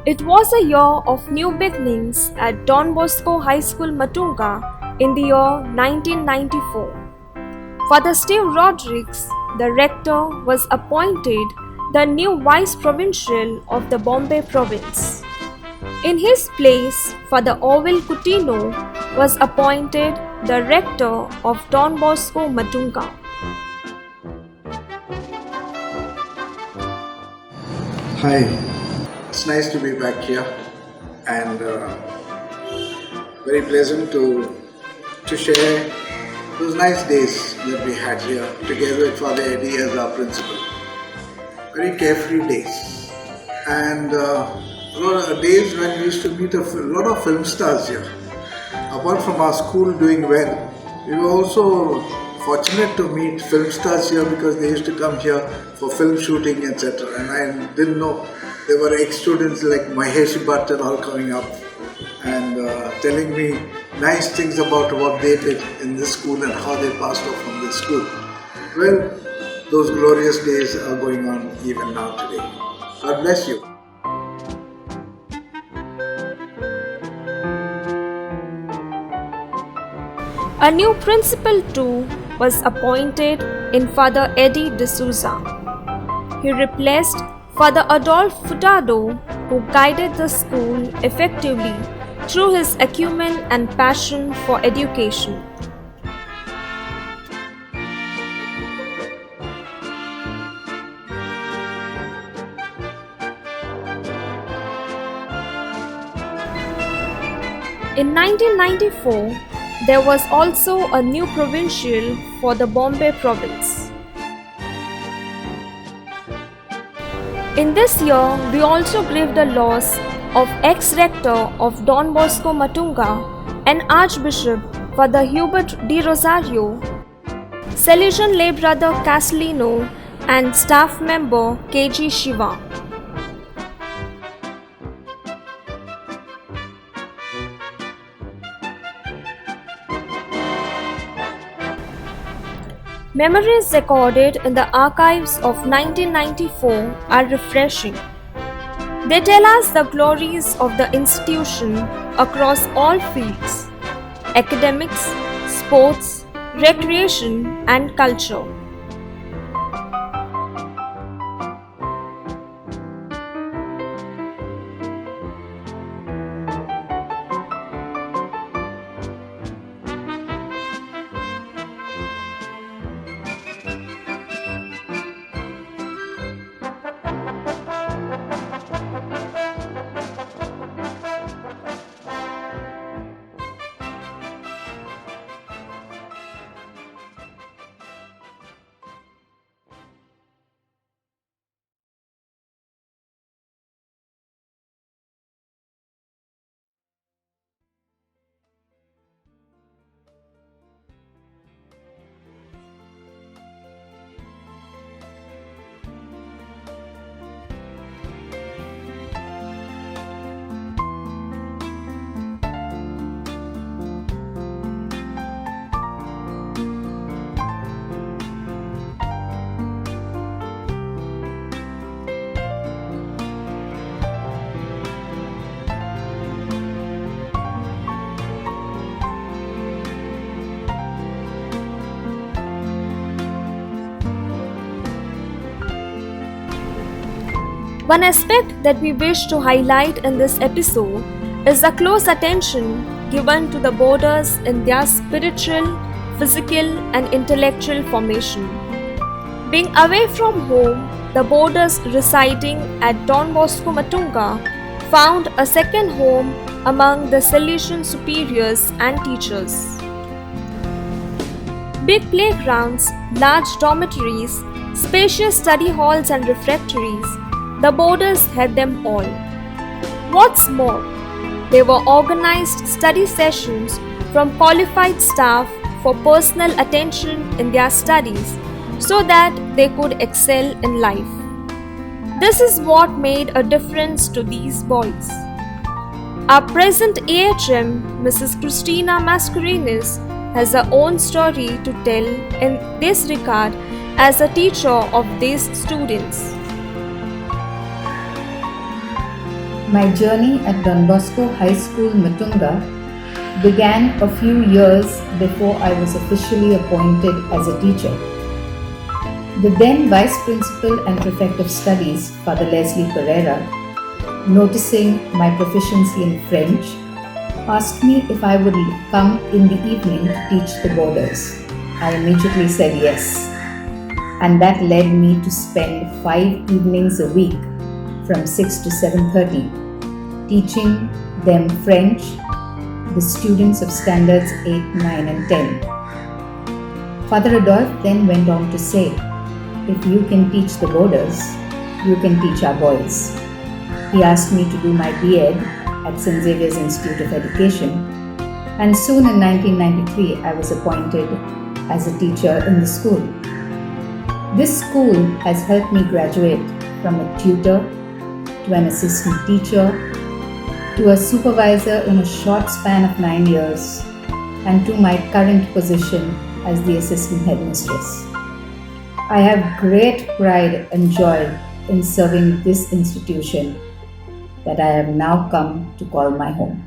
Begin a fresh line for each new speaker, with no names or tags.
It was a year of new beginnings at Don Bosco High School Matunga in the year 1994. Father Steve Rodrigues, the rector, was appointed the new Vice Provincial of the Bombay Province. In his place, Father Orville Coutinho was appointed the rector of Don Bosco Matunga.
Hi, it's nice to be back here and very pleasant to share those nice days that we had here together with Father Eddie as our principal. Very carefree days and a lot of days when we used to meet a lot of film stars here. Apart from our school doing well, we were also fortunate to meet film stars here because they used to come here for film shooting, etc. And I didn't know there were ex-students like Mahesh Bhatt and all coming up and telling me nice things about what they did in this school and how they passed off from this school. Well, those glorious days are going on even now today. God bless you.
A new principal too was appointed in Father Eddie D'Souza. He replaced Father Adolphe Furtado, who guided the school effectively through his acumen and passion for education. In 1994, there was also a new provincial for the Bombay province. In this year, we also grieved the loss of ex-rector of Don Bosco Matunga and Archbishop Father Hubert de Rosario, Salesian lay brother Castellino, and staff member KG Shiva. Memories recorded in the archives of 1994 are refreshing. They tell us the glories of the institution across all fields: academics, sports, recreation, and culture. One aspect that we wish to highlight in this episode is the close attention given to the boarders in their spiritual, physical, and intellectual formation. Being away from home, the boarders residing at Don Bosco Matunga found a second home among the Salesian superiors and teachers. Big playgrounds, large dormitories, spacious study halls, and refectories, the boarders had them all. What's more, there were organized study sessions from qualified staff for personal attention in their studies so that they could excel in life. This is what made a difference to these boys. Our present AHM, Mrs. Christina Mascarenes, has her own story to tell in this regard as a teacher of these students.
My journey at Don Bosco High School, Matunga, began a few years before I was officially appointed as a teacher. The then Vice Principal and Prefect of Studies, Father Leslie Pereira, noticing my proficiency in French, asked me if I would come in the evening to teach the boarders. I immediately said yes, and that led me to spend 5 evenings a week from 6 to 7:30 teaching them French, the students of standards 8, 9 and 10. Father Adolphe then went on to say, if you can teach the boarders, you can teach our boys. He asked me to do my B.Ed at St. Xavier's Institute of Education, and soon in 1993 I was appointed as a teacher in the school. This school has helped me graduate from a tutor to an assistant teacher to a supervisor in a short span of 9 years and to my current position as the assistant headmistress. I have great pride and joy in serving this institution that I have now come to call my home.